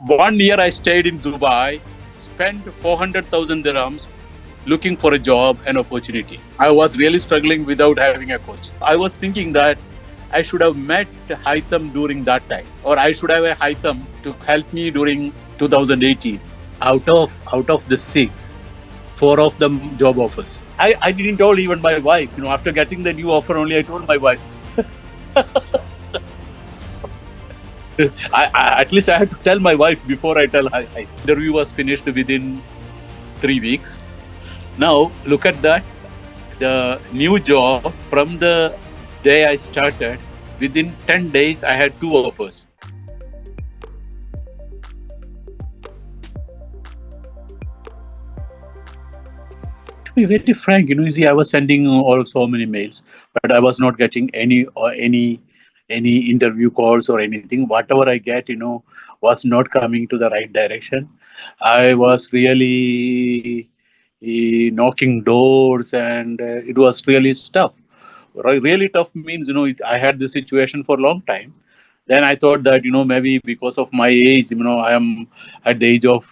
1 year I stayed in Dubai, spent 400,000 dirhams looking for a job and opportunity. I was really struggling without having a coach. I was thinking that I should have met Haitham during that time, or I should have a Haitham to help me during 2018. Out of the six, four of them job offers. I didn't tell even my wife. After getting the new offer, only I told my wife. At least I had to tell my wife before I tell her. Interview was finished within 3 weeks. Now look at that. The new job from the day I started, within 10 days, I had two offers. To be very frank, I was sending all so many mails, but I was not getting any interview calls or anything. Whatever I get, was not coming to the right direction. I was really knocking doors, and it was really tough. Really tough means, I had this situation for a long time. Then I thought that, maybe because of my age, I am at the age of,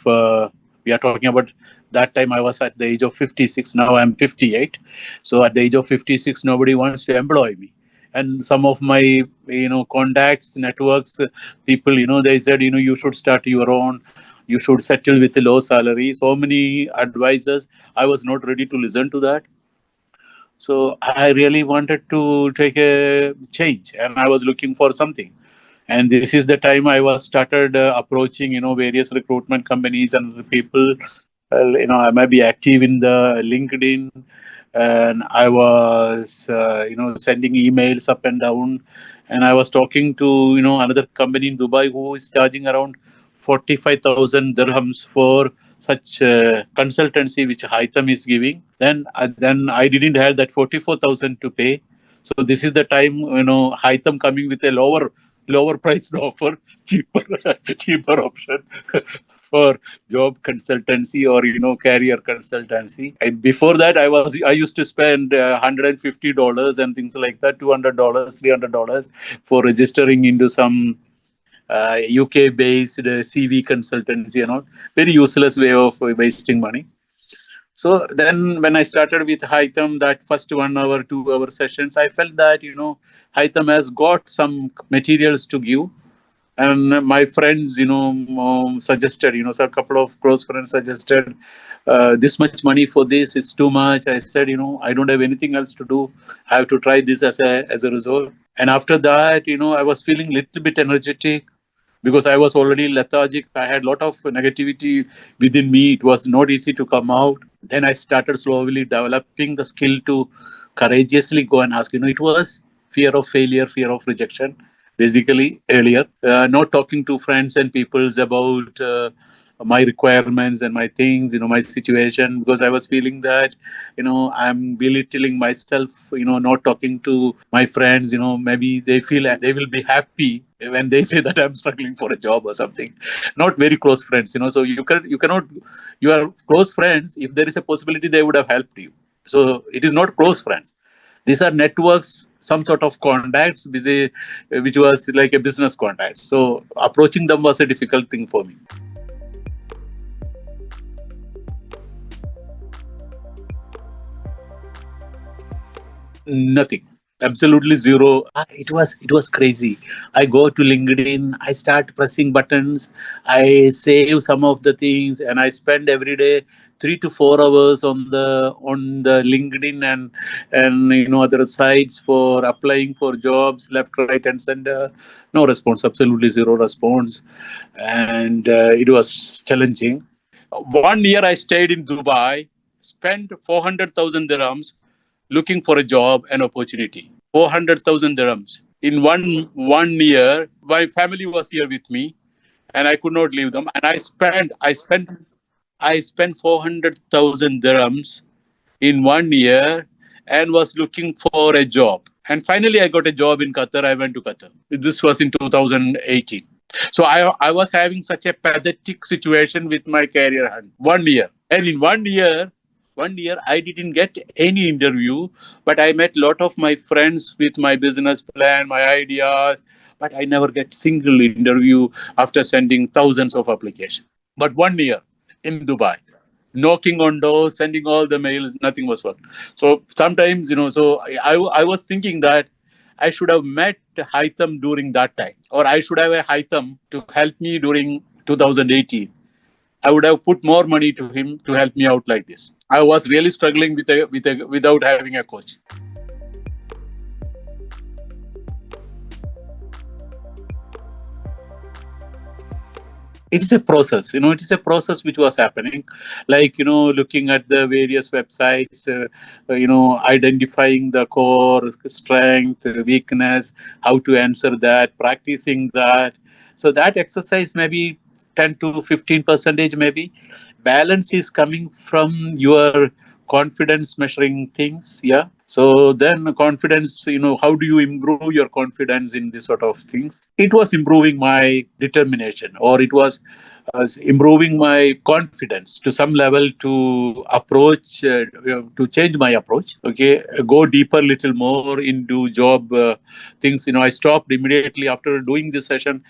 we are talking about that time I was at the age of 56. Now I'm 58. So at the age of 56, nobody wants to employ me. And some of my, contacts, networks, people, they said, you should start your own, you should settle with a low salary. So many advisors, I was not ready to listen to that. So I really wanted to take a change, and I was looking for something. And this is the time I was started approaching, various recruitment companies and the people. I might be active in the LinkedIn, and I was, sending emails up and down. And I was talking to, another company in Dubai who is charging around 45,000 dirhams for such consultancy which Haitham is giving. Then I didn't have that 44,000 to pay. So this is the time, Haitham coming with a lower price offer, cheaper cheaper option for job consultancy or career consultancy. And before that, I used to spend $150 and things like that, $200, $300 for registering into some UK based CV consultancy and all. Very useless way of wasting money. So then when I started with Haitham, that first 1 hour, 2 hour sessions, I felt that, Haitham has got some materials to give. And my friends, suggested, so a couple of close friends suggested, this much money for this is too much. I said, I don't have anything else to do. I have to try this as a result. And after that, I was feeling little bit energetic because I was already lethargic. I had a lot of negativity within me. It was not easy to come out. Then I started slowly developing the skill to courageously go and ask. It was fear of failure, fear of rejection, basically earlier. Not talking to friends and peoples about my requirements and my things, my situation, because I was feeling that, I'm belittling myself, not talking to my friends, maybe they feel they will be happy when they say that I'm struggling for a job or something. Not very close friends, so you cannot, your close friends, if there is a possibility, they would have helped you. So it is not close friends. These are networks, some sort of contacts, which was like a business contact. So approaching them was a difficult thing for me. Nothing. Absolutely zero. It was crazy. I go to LinkedIn, I start pressing buttons, I save some of the things, and I spend every day 3 to 4 hours on the LinkedIn and other sites for applying for jobs left, right, and center. No response. Absolutely zero response, and it was challenging. 1 year I stayed in Dubai, spent 400,000 dirhams looking for a job and opportunity. 400,000 dirhams. In one year, my family was here with me and I could not leave them. And I spent 400,000 dirhams in 1 year and was looking for a job. And finally, I got a job in Qatar. I went to Qatar. This was in 2018. So I was having such a pathetic situation with my career hunt. 1 year. And in 1 year, I didn't get any interview, but I met a lot of my friends with my business plan, my ideas, but I never get single interview after sending thousands of applications. But 1 year in Dubai, knocking on doors, sending all the mails, nothing was worked. So sometimes, I was thinking that I should have met Haitham during that time, or I should have a Haitham to help me during 2018. I would have put more money to him to help me out like this. I was really struggling without having a coach. It is a process, it is a process which was happening, like, looking at the various websites, identifying the core strength, weakness, how to answer that, practicing that. So that exercise maybe 10 to 15 percentage, maybe balance is coming from your confidence measuring things. Yeah. So then confidence, how do you improve your confidence in this sort of things? It was improving my determination, or it was improving my confidence to some level to approach, to change my approach. Okay, go deeper, little more into job things. I stopped immediately after doing this session.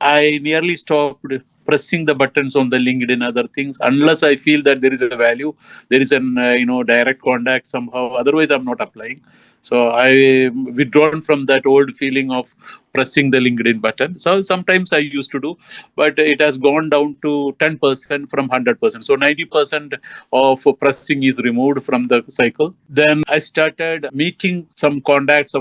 I nearly stopped pressing the buttons on the LinkedIn, other things, unless I feel that there is a value, there is an direct contact somehow. Otherwise, I'm not applying. So I withdrawn from that old feeling of pressing the LinkedIn button. So sometimes I used to do, but it has gone down to 10% from 100%. So 90% of pressing is removed from the cycle. Then I started meeting some contacts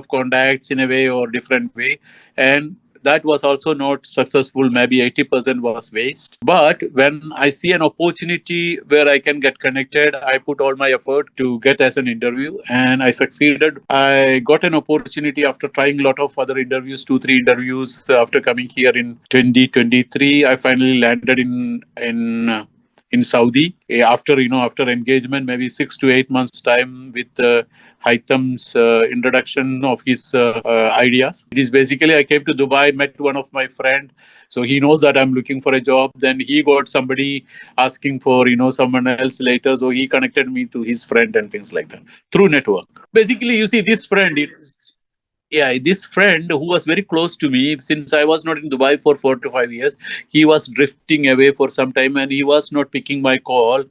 in a way or different way, and that was also not successful. Maybe 80% was waste. But when I see an opportunity where I can get connected, I put all my effort to get as an interview, and I succeeded. I got an opportunity after trying a lot of other interviews, two, three interviews. After coming here in 2023, I finally landed in Saudi. After engagement, maybe 6 to 8 months time with Haitham's introduction of his ideas. It is basically I came to Dubai, met one of my friend, so he knows that I'm looking for a job. Then he got somebody asking for someone else later, so he connected me to his friend and things like that through network. Basically, you see, this friend, yeah, this friend who was very close to me since I was not in Dubai for 4 to 5 years, he was drifting away for some time and he was not picking my call.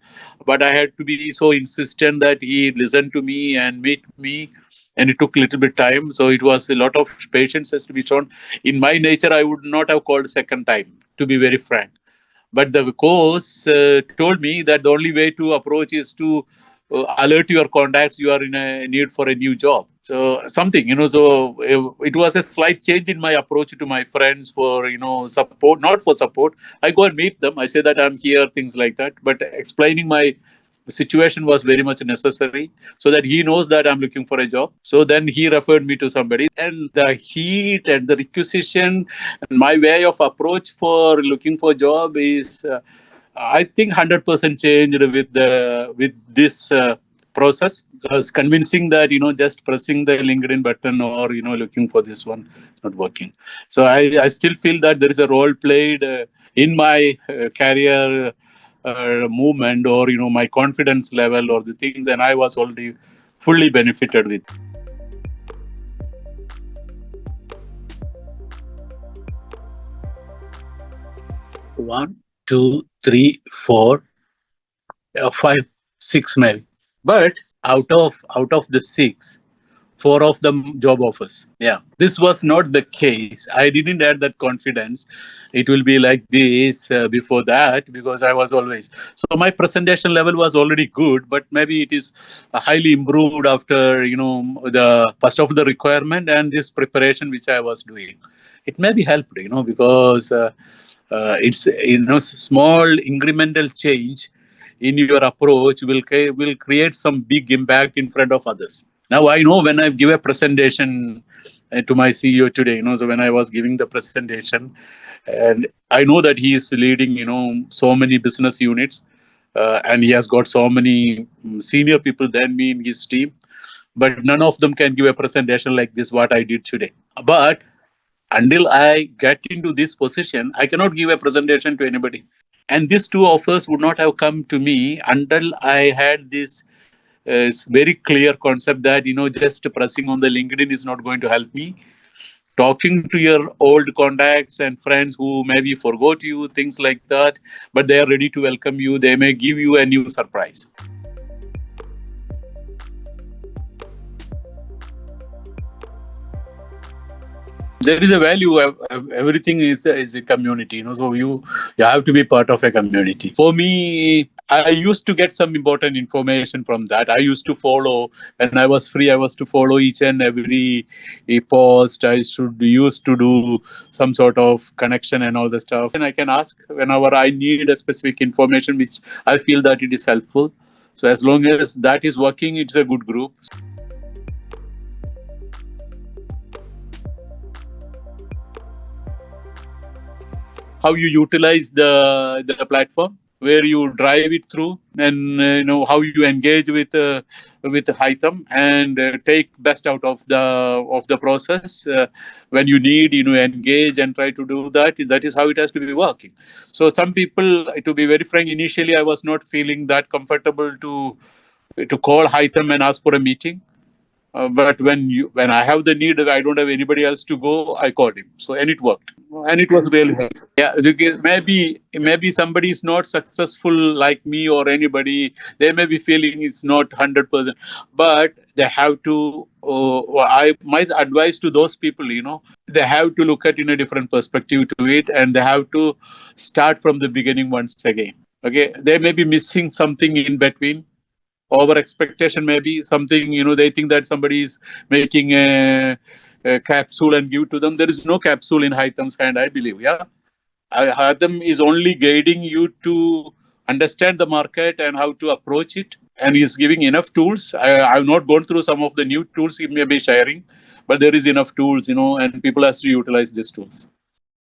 But I had to be so insistent that he listened to me and meet me, and it took a little bit time. So it was a lot of patience has to be shown. In my nature, I would not have called second time, to be very frank. But the course told me that the only way to approach is to alert your contacts you are in a need for a new job. So something, so it was a slight change in my approach to my friends for, support, not for support. I go and meet them. I say that I'm here, things like that. But explaining my situation was very much necessary so that he knows that I'm looking for a job. So then he referred me to somebody, and the heat and the requisition and my way of approach for looking for job is, I think, 100% changed with this process. Because convincing that just pressing the LinkedIn button or looking for this one is not working. So I still feel that there is a role played in my career movement, or my confidence level or the things, and I was already fully benefited with. 1, 2, 3, 4, 5, 6 maybe. But out of the six, four of them job offers. Yeah, this was not the case. I didn't have that confidence it will be like this before that, because I was always, so my presentation level was already good, but maybe it is highly improved after the first of the requirement and this preparation which I was doing. It may be helped, because it's small incremental change in your approach will create some big impact in front of others. Now I know when I give a presentation to my CEO today, so when I was giving the presentation, and I know that he is leading, so many business units, and he has got so many senior people than me in his team, but none of them can give a presentation like this what I did today. But until I get into this position, I cannot give a presentation to anybody. And these two offers would not have come to me until I had this very clear concept that just pressing on the LinkedIn is not going to help me talking to your old contacts and friends who maybe forgot you, things like that, but they are ready to welcome you. They may give you a new surprise. There is a value. Everything is a community, so you have to be part of a community. For me, I used to get some important information from that. I used to follow when I was free. I was to follow each and every post. I should used to do some sort of connection and all the stuff. And I can ask whenever I need a specific information, which I feel that it is helpful. So as long as that is working, it's a good group. How you utilize the platform, where you drive it through, and how you engage with Hytham, and take best out of the process. When you need, engage and try to do that. That is how it has to be working. So some people, to be very frank, initially I was not feeling that comfortable to call Hytham and ask for a meeting. But when I have the need, I don't have anybody else to go, I called him. So and it worked, and it was really helpful. Yeah, maybe somebody is not successful like me or anybody. They may be feeling it's not 100%, but they have to. I my advice to those people, they have to look at in a different perspective to it, and they have to start from the beginning once again. Okay, they may be missing something in between. Over expectation, maybe something, they think that somebody is making a capsule and give to them. There is no capsule in Hytham's hand, I believe. Yeah, Hytham is only guiding you to understand the market and how to approach it, and he's giving enough tools. I've not gone through some of the new tools he may be sharing, but there is enough tools, and people has to utilize these tools.